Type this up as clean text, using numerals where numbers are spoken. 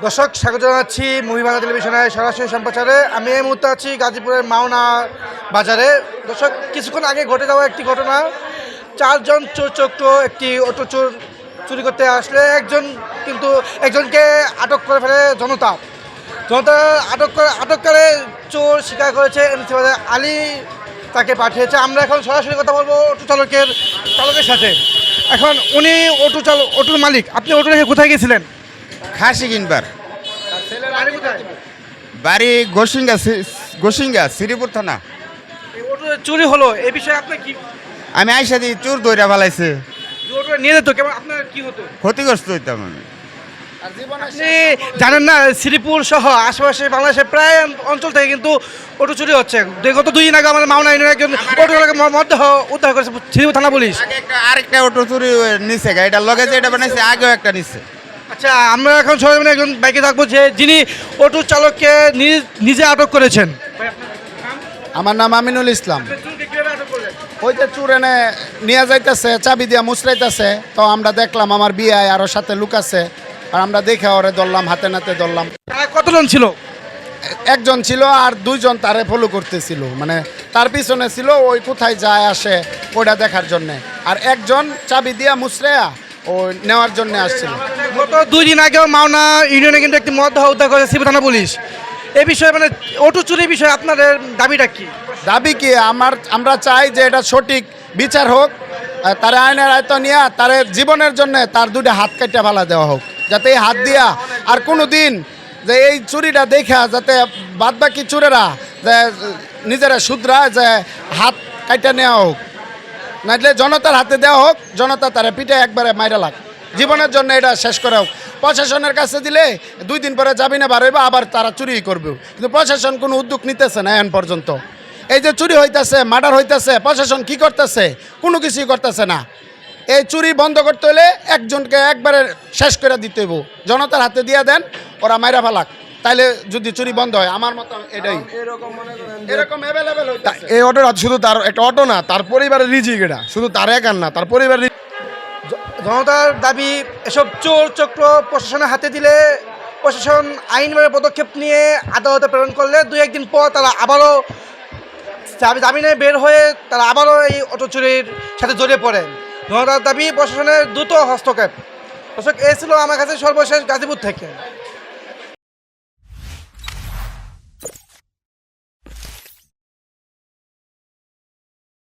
দর্শক স্বাগত জানাচ্ছি মুভি বাংলা টেলিভিশনের সরাসরি সম্প্রচারে। আমি এই মুহূর্তে আছি গাজীপুরের মাওনা বাজারে। দর্শক কিছুক্ষণ আগে ঘটে যাওয়া একটি ঘটনা, চারজন চোর চক্র একটি অটো চুরি করতে আসলে একজনকে আটক করে ফেলে জনতা। আটক করে চোর স্বীকার করেছে এমসি বাজার আলী তাকে পাঠিয়েছে। আমরা এখন সরাসরি কথা বলবো অটো চালকের সাথে। এখন উনি অটোর মালিক। আপনি অটো রেখে কোথায় গেছিলেন? খাসি কিনবার বাড়ি গোসিঙ্গা শ্রীপুর থানা। অটো চুরি হলো, এই বিষয়ে আপনার কি? আমি আইসা দিই চোর দইরা ফেলাইছে, অটো নিয়ে যেত কেমন, আপনার কি হতো? ক্ষতিগ্রস্ত হইতাম আমি। আপনি জানেন না, শ্রীপুর সহ আশেপাশে বাংলাদেশের প্রায় অঞ্চল থেকে কিন্তু অটো চুরি হচ্ছে। গত 2 দিন আগে আমাদের মাওনা ইউনিয়নের একজন অটোকে মরদেহ উদ্ধার করেছে শ্রীপুর থানা পুলিশ। আরেকটা অটো চুরি নিছে, গাড়িটার লগে যেটা বানাইছে আগেও একটা নিচ্ছে। আচ্ছা, আমরা এখন সবাই মিলে একজন বাইকে থাকবো যিনি অটো চালককে নিজে আটক করেছেন। আমার নাম আমিনুল ইসলাম। ওই যে চুর এনে নিয়ে যাইতেছে, চাবি দিয়া মুচড়াইতেছে, তো আমরা দেখলাম আমার বিয়ে আরো সাথে লুক আছে, আর আমরা দেখে ওরে ধরলাম, হাতে নাতে ধরলাম। কতজন ছিল? একজন ছিল আর 2 জন তারে ফলো করতেছিল, মানে তার পিছনে ছিল, ওই কোথায় যায় আসে ওটা দেখার জন্য। আর একজন চাবি দিয়া মুচড়াইয়া ও নেওয়ার জন্য আসছিল। গত 2 দিন আগেও মাওনা ইউনিয়নে কিন্তু একটি মরদেহ উদ্ধার করেছে শ্রীপুর থানা পুলিশ। এই বিষয়ে মানে অটো চুরির বিষয়ে আপনাদের দাবিটা কি? দাবি কি, আমরা চাই যে এটা সঠিক বিচার হোক, তারা আইনের আয়ত্ত নিয়ে তার জীবনের জন্য তার 2টা হাত কাটা ফেলা দেওয়া হোক, যাতে এই হাত দিয়া আর কোনো দিন যে এই চুরিটা দেখা যাতে বাদবাকি চুরেরা যে নিজেরা শুধরা যে হাত কাটা নেওয়া হোক, নাইলে জনতার হাতে দেওয়া হোক, জনতা তারা পিঠে একবারে মাইরা লাগ, জীবনের জন্য এটা শেষ করা হোক। প্রশাসনের কাছে দিলে 2 দিন পরে যাবি না বাড়াইবা, আবার তারা চুরি করবে, কিন্তু প্রশাসন কোনো উদ্যোগ নিতেছে না এখন পর্যন্ত। এই যে চুরি হইতেছে, মার্ডার হইতেছে, প্রশাসন কি করতেছে? কোনো কিছুই করতেছে না। এই চুরি বন্ধ করতে হলে একজনকে একবারে শেষ করে দিতে হইব, জনতার হাতে দিয়ে দেন, ওরা মাইরা ফেলাক, তাইলে যদি চুরি বন্ধ হয়। আমার মত এটাই। এরকম অ্যাভেলেবেল হইতাছে। এই অটোটা শুধু তার একটা অটো না, তার পরিবারের রিজিক, এটা শুধু তার একার না, তার পরিবারের। জনতার দাবি, এসব চোর চক্র প্রশাসনের হাতে দিলে প্রশাসন আইনভাবে পদক্ষেপ নিয়ে আদালতে প্রেরণ করলে 2-1 দিন পর তারা আবারও জামিনে বের হয়ে তারা আবারও এই অটো চুরির সাথে জড়িয়ে পড়ে। জনতার দাবি প্রশাসনের দ্রুত হস্তক্ষেপ। দর্শক, এ ছিল আমার কাছে সর্বশেষ গাজীপুর থেকে।